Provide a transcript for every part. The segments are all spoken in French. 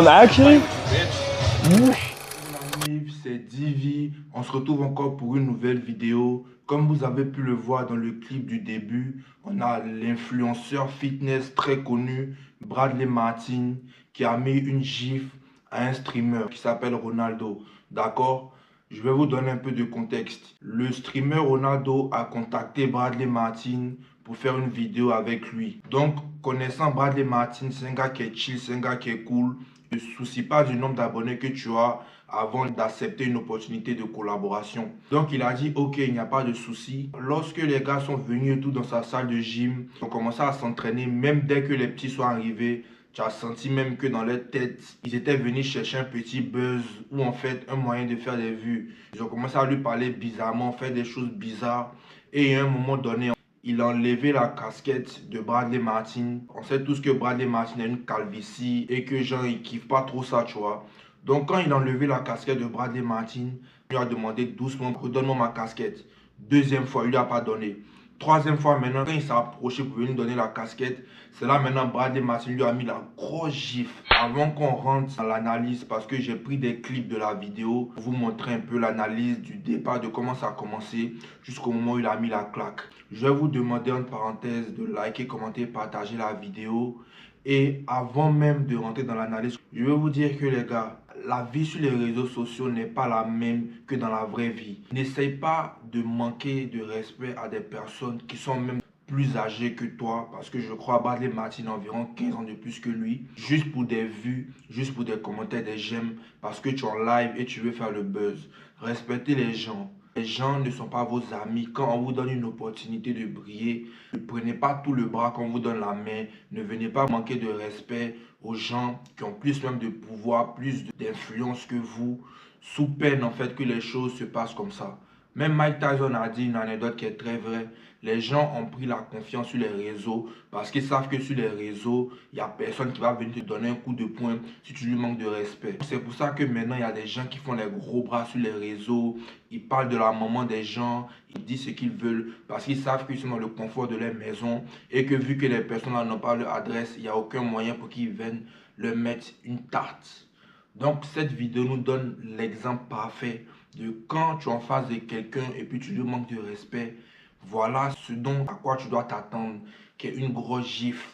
actually. C'est Divi, on se retrouve encore pour une nouvelle vidéo. Comme vous avez pu le voir dans le clip du début, on a l'influenceur fitness très connu, Bradley Martin, qui a mis une gifle à un streamer qui s'appelle Ronaldo. D'accord? Je vais vous donner un peu de contexte. Le streamer Ronaldo a contacté Bradley Martin pour faire une vidéo avec lui. Donc, connaissant Bradley Martin, c'est un gars qui est chill, c'est un gars qui est cool. Ne te soucie pas du nombre d'abonnés que tu as avant d'accepter une opportunité de collaboration. Donc il a dit ok, il n'y a pas de souci. Lorsque les gars sont venus et tout dans sa salle de gym, ils ont commencé à s'entraîner. Même dès que les petits sont arrivés, tu as senti même que dans leur tête, ils étaient venus chercher un petit buzz ou en fait un moyen de faire des vues. Ils ont commencé à lui parler bizarrement, faire des choses bizarres. Et à un moment donné, il a enlevé la casquette de Bradley Martin. On sait tous que Bradley Martin a une calvitie et que genre il kiffe pas trop ça, tu vois. Donc quand il a enlevé la casquette de Bradley Martin, il lui a demandé doucement, redonne-moi ma casquette. Deuxième fois, il lui a pas donné. Troisième fois maintenant, quand il s'est approché pour venir donner la casquette, c'est là maintenant Bradley Martin lui a mis la grosse gifle. Avant qu'on rentre dans l'analyse, parce que j'ai pris des clips de la vidéo, pour vous montrer un peu l'analyse du départ, de comment ça a commencé, jusqu'au moment où il a mis la claque. Je vais vous demander en parenthèse de liker, commenter, partager la vidéo. Et avant même de rentrer dans l'analyse, je vais vous dire que les gars, la vie sur les réseaux sociaux n'est pas la même que dans la vraie vie. N'essaye pas de manquer de respect à des personnes qui sont même plus âgées que toi, parce que je crois à Bradley Martin a environ 15 ans de plus que lui, juste pour des vues, juste pour des commentaires, des j'aime, parce que tu es en live et tu veux faire le buzz. Respectez les gens. Les gens ne sont pas vos amis. Quand on vous donne une opportunité de briller, ne prenez pas tout le bras qu'on vous donne la main. Ne venez pas manquer de respect aux gens qui ont plus même de pouvoir, plus d'influence que vous, sous peine en fait que les choses se passent comme ça. Même Mike Tyson a dit une anecdote qui est très vraie. Les gens ont pris la confiance sur les réseaux parce qu'ils savent que sur les réseaux, il n'y a personne qui va venir te donner un coup de poing si tu lui manques de respect. C'est pour ça que maintenant, il y a des gens qui font les gros bras sur les réseaux. Ils parlent de la maman des gens, ils disent ce qu'ils veulent parce qu'ils savent qu'ils sont dans le confort de leur maison et que vu que les personnes n'ont pas leur adresse, il n'y a aucun moyen pour qu'ils viennent leur mettre une tarte. Donc cette vidéo nous donne l'exemple parfait de quand tu es en face de quelqu'un et puis tu lui manques de respect. Voilà ce dont à quoi tu dois t'attendre, qui est une grosse gifle.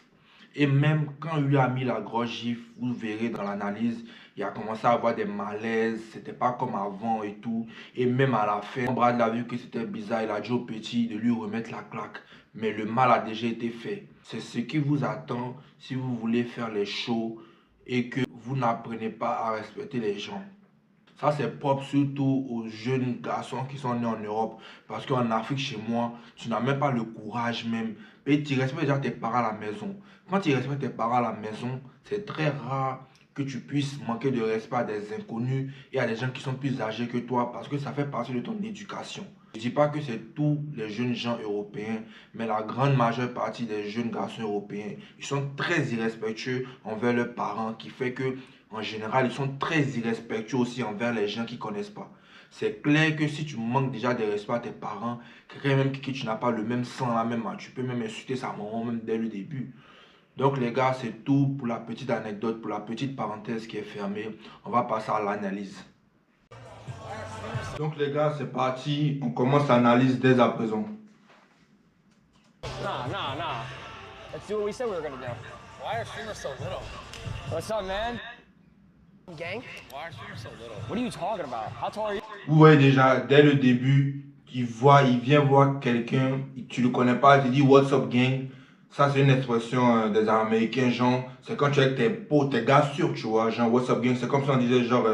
Et même quand il lui a mis la grosse gifle, vous verrez dans l'analyse, il a commencé à avoir des malaises, c'était pas comme avant et tout. Et même à la fin, Brad a vu que c'était bizarre, il a dit au petit de lui remettre la claque. Mais le mal a déjà été fait. C'est ce qui vous attend si vous voulez faire les shows et que vous n'apprenez pas à respecter les gens. Ça, c'est propre surtout aux jeunes garçons qui sont nés en Europe. Parce qu'en Afrique, chez moi, tu n'as même pas le courage même. Et tu respectes déjà tes parents à la maison. Quand tu respectes tes parents à la maison, c'est très rare que tu puisses manquer de respect à des inconnus et à des gens qui sont plus âgés que toi parce que ça fait partie de ton éducation. Je ne dis pas que c'est tous les jeunes gens européens, mais la grande majeure partie des jeunes garçons européens, ils sont très irrespectueux envers leurs parents, qui fait que en général, ils sont très irrespectueux aussi envers les gens qui ne connaissent pas. C'est clair que si tu manques déjà de respect à tes parents, quelqu'un même qui tu n'as pas le même sang, la même, tu peux même insulter sa maman même dès le début. Donc les gars, c'est tout pour la petite anecdote, pour la petite parenthèse qui est fermée. On va passer à l'analyse. Donc les gars, c'est parti. On commence l'analyse dès à présent. Nah. Let's do what we said we were gonna do. Why are streamers so little? What's up, man? Gang? Why are streamers so little? What are you talking about? How tall are you? Vous voyez déjà, dès le début, il vient voir quelqu'un, tu le connais pas, il te dit What's up gang? Ça c'est une expression des Américains, genre, c'est quand tu es avec tes potes, tes gars sûrs, tu vois, genre What's up gang? C'est comme ça on disait genre,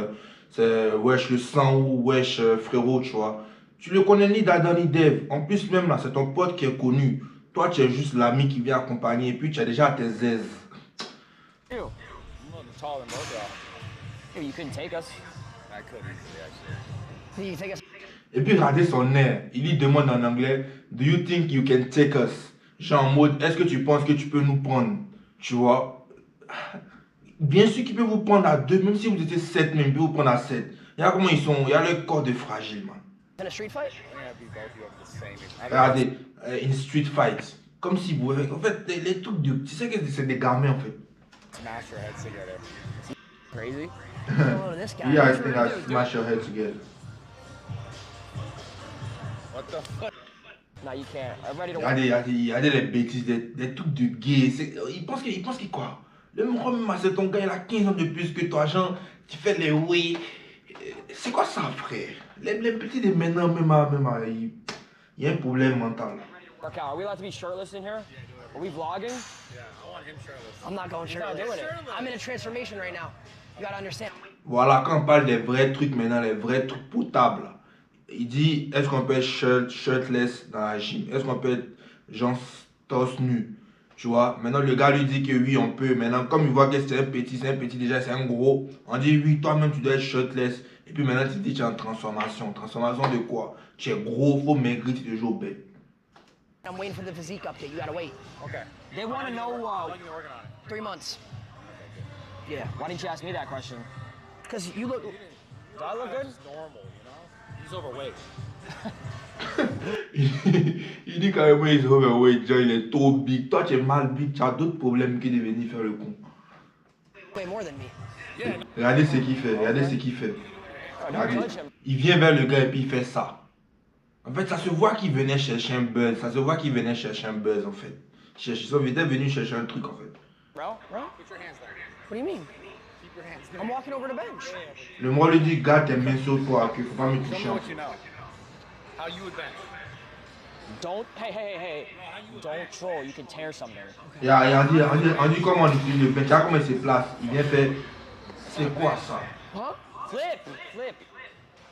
c'est wesh le sang ou wesh frérot, tu vois. Tu le connais ni d'Adam ni d'Ève. En plus même là, c'est ton pote qui est connu. Toi tu es juste l'ami qui vient accompagner et puis tu es déjà tes aises. You. I'm a little taller than both y'all. Hey, you couldn't take us. I couldn't easily, actually. You can take us. Et puis regardez son air, il lui demande en anglais, Do you think you can take us? Genre en mode, est-ce que tu penses que tu peux nous prendre? Tu vois? Bien sûr qu'il peut vous prendre à 2, même si vous étiez 7 même, il peut vous prendre à 7. Il y a comment ils sont, il y a le corps de fragile, man. In a street fight? I'm gonna beat both of you up the same. Regardez, une street fight. Comme si vous... En fait, les trucs de... Tu sais que c'est des gamins en fait. Smash your heads together. Crazy. Oh, this guy. Yeah, I What you think gonna I do, smash your head together. What the fuck? No, you can't. I'm ready to win. Regardez les bêtises, des trucs de gay. Il pense qu'il quoi? Le Mohamed, c'est ton gars, il a 15 ans de plus que toi, genre, tu fais les oui. C'est quoi ça, frère? Les petits de maintenant, même, il y a un problème mental. Raquel, are we allowed to be shirtless in here? Are we vlogging? Yeah, I want him shirtless. I'm not going He's not shirtless. doing it. I'm in a transformation right now. You gotta understand. Voilà, quand on parle des vrais trucs maintenant, les vrais trucs potables, il dit, est-ce qu'on peut être shirtless dans la gym? Est-ce qu'on peut être genre torse nu? Tu vois, maintenant le gars lui dit que oui, on peut. Maintenant, comme il voit que c'est un petit déjà, c'est un gros, on dit oui, toi-même tu dois être shirtless. Et puis maintenant, tu dis tu es en transformation. Transformation de quoi? Tu es gros, faut maigrir, tu es toujours bête. I'm waiting for the physique update. You gotta wait. Okay. They want to know, How long you been working on it? 3 months. Yeah. why didn't you ask me that question? Because you look. Do I look good? He's normal, you know? He's overweight. Il dit carrément il est overweight, genre il est trop big. Toi tu es mal big, tu as d'autres problèmes que de venir faire le con. Way more than me. Yeah, no, Regardez ce qu'il fait, regardez ce qu'il fait. Oh, don't Regardez. touch him. Il vient vers le gars et puis il fait ça. En fait, ça se voit qu'il venait chercher un buzz. Ça se voit qu'il venait chercher un buzz en fait. Ils sont venus chercher un truc en fait. Bro? put your hands down. What do you mean? Keep your hands I'm down. walking over the bench. Le mot lui dit, garde tes mains sur toi, qu'il faut pas me Show toucher. me en what fait. you know. How you would bench. Don't, hey. Don't troll, you can tear something. On dit comment on utilise le bench. Regarde comment il se place. Il vient faire. C'est quoi ça? Huh? Flip.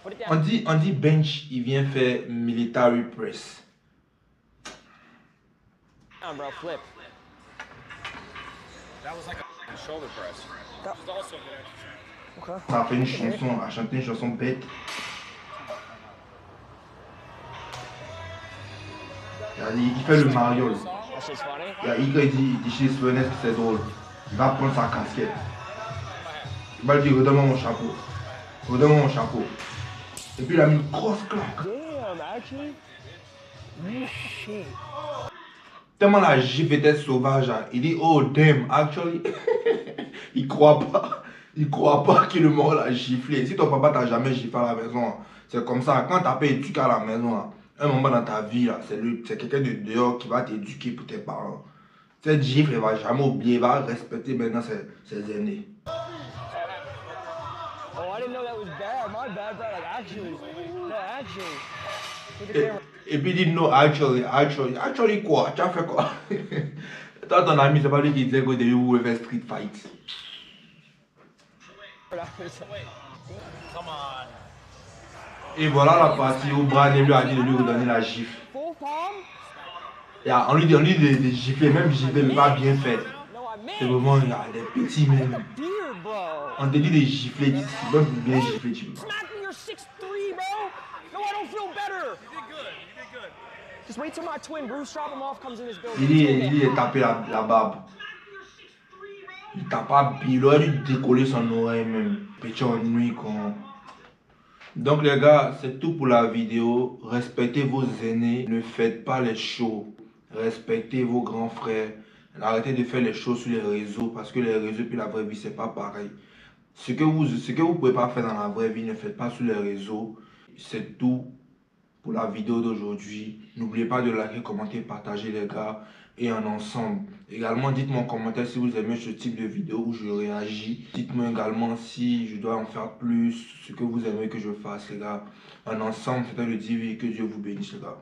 Put it On down. dit bench, il vient faire military press. Down, bro, flip. That was like a shoulder press. That- Which is also a good exercise. Okay. On a fait une chanson, a chanté une chanson bête. Il fait le mariole. That shit's funny. Il dit chez Svenès que c'est drôle. Il va prendre sa casquette. Il va lui dire, redonne-moi mon chapeau. Redonne-moi mon chapeau. Et puis il a mis une grosse claque. Damn, actually. Shit. Tellement la gifle était sauvage, hein. Il dit, oh damn, actually. Il croit pas que le mort l'a giflé. Si ton papa t'a jamais giflé à la maison, hein, c'est comme ça. Quand t'as pas éduqué à la maison, hein, un moment dans ta vie, là, c'est quelqu'un de dehors qui va t'éduquer pour tes parents. Cette gifle, il va jamais oublier, il va respecter maintenant ses aînés. Oh, I didn't know that was bad. My bad, bro. Like, actually. No, actually. Look at the camera. Et puis il dit, no, actually quoi? Tu as fait quoi? Toi, ton ami, c'est pas lui qui disait qu'au début, vous voulez faire street fight. Come on. Et voilà la partie où Brad lui a dit de lui redonner la gifle. Full palm? On lui dit de gifler, même gifler, mais pas bien fait. No, I C'est meant. vraiment, il y a des petits même. Beard, bro. On te dit de gifler, c'est même pour bien gifler, tu vois. Smack me, you're 6'3", bro. No, I don't feel better. You did good. You did good. Just wait till my twin Bruce Strapimoff comes in this building. Il dit de taper la barbe. Il t'a pas, il aurait dû décoller son oreille même. Petit ennui con. Donc les gars, c'est tout pour la vidéo. Respectez vos aînés, ne faites pas les shows. Respectez vos grands frères. Arrêtez de faire les choses sur les réseaux parce que les réseaux et la vraie vie c'est pas pareil. Ce que vous pouvez pas faire dans la vraie vie, ne faites pas sur les réseaux. C'est tout pour la vidéo d'aujourd'hui. N'oubliez pas de liker, commenter, partager les gars et en ensemble. Également, dites-moi en commentaire si vous aimez ce type de vidéo où je réagis. Dites-moi également si je dois en faire plus, ce que vous aimez que je fasse les gars. En ensemble, c'était le Divi, que Dieu vous bénisse les gars.